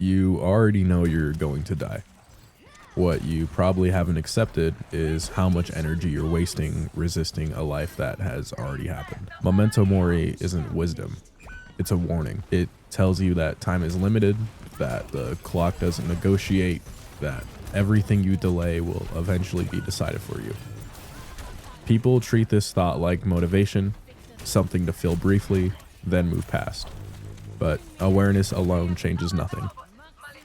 You already know you're going to die. What you probably haven't accepted is how much energy you're wasting resisting a life that has already happened. Memento Mori isn't wisdom, it's a warning. It tells you that time is limited, that the clock doesn't negotiate, that everything you delay will eventually be decided for you. People treat this thought like motivation, something to feel briefly, then move past. But awareness alone changes nothing.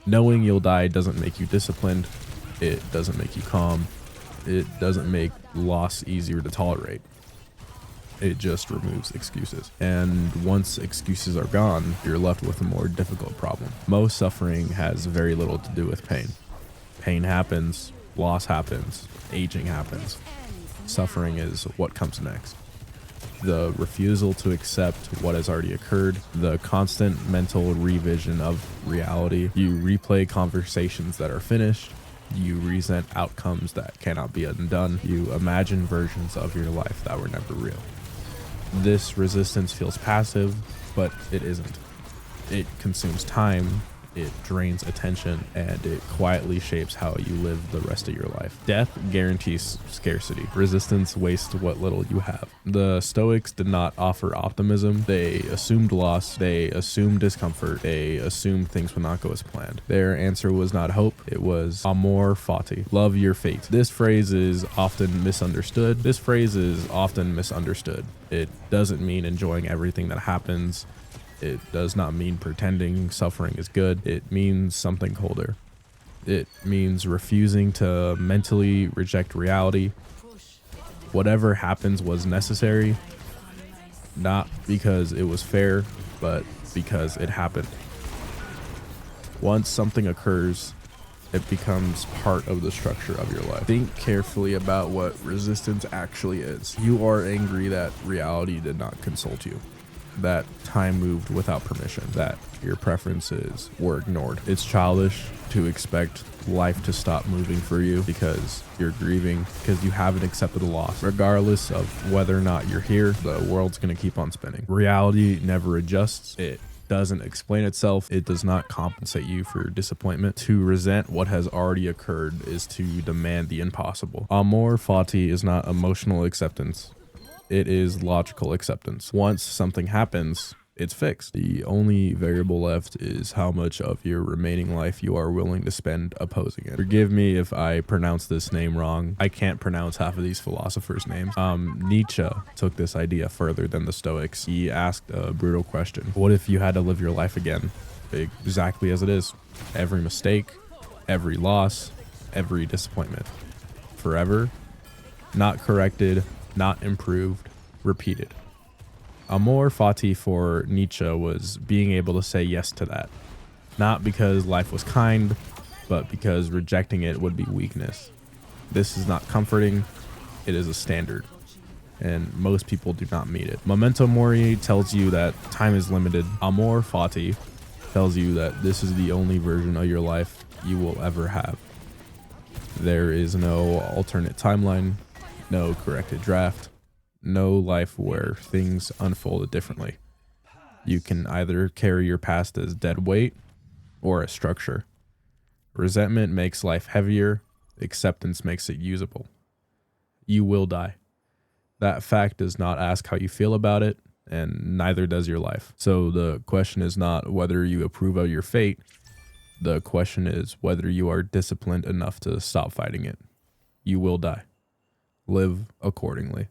Knowing you'll die doesn't make you disciplined, it doesn't make you calm, it doesn't make loss easier to tolerate. It just removes excuses. And once excuses are gone, you're left with a more difficult problem. Most suffering has very little to do with pain. Pain happens, loss happens, aging happens. Suffering is what comes next. The refusal to accept what has already occurred, the constant mental revision of reality. You replay conversations that are finished, you resent outcomes that cannot be undone, you imagine versions of your life that were never real. This resistance feels passive, but it isn't. It consumes time, it drains attention, and it quietly shapes how you live the rest of your life. Death guarantees scarcity. Resistance wastes what little you have. The Stoics did not offer optimism. They assumed loss. They assumed discomfort. They assumed things would not go as planned. Their answer was not hope. It was amor fati. Love your fate. This phrase is often misunderstood. It doesn't mean enjoying everything that happens. It does not mean pretending suffering is good. It means something colder. It means refusing to mentally reject reality. Whatever happens was necessary, not because it was fair, but because it happened. Once something occurs, it becomes part of the structure of your life. Think carefully about what resistance actually is. You are angry that reality did not consult you, that time moved without permission, that your preferences were ignored. It's childish to expect life to stop moving for you because you're grieving, because you haven't accepted a loss. Regardless of whether or not you're here, the world's gonna keep on spinning. Reality never adjusts. It doesn't explain itself. It does not compensate you for disappointment. To resent what has already occurred is to demand the impossible. Amor fati is not emotional acceptance. It is logical acceptance. Once something happens, it's fixed. The only variable left is how much of your remaining life you are willing to spend opposing it. Forgive me if I pronounce this name wrong. I can't pronounce half of these philosophers' names. Nietzsche took this idea further than the Stoics. He asked a brutal question. What if you had to live your life again, exactly as it is? Every mistake, every loss, every disappointment. Forever, not corrected, not improved, repeated. Amor fati for Nietzsche was being able to say yes to that. Not because life was kind, but because rejecting it would be weakness. This is not comforting, it is a standard, and most people do not meet it. Memento Mori tells you that time is limited. Amor fati tells you that this is the only version of your life you will ever have. There is no alternate timeline, no corrected draft, no life where things unfolded differently. You can either carry your past as dead weight or as structure. Resentment makes life heavier, acceptance makes it usable. You will die. That fact does not ask how you feel about it, and neither does your life. So the question is not whether you approve of your fate. The question is whether you are disciplined enough to stop fighting it. You will die. Live accordingly.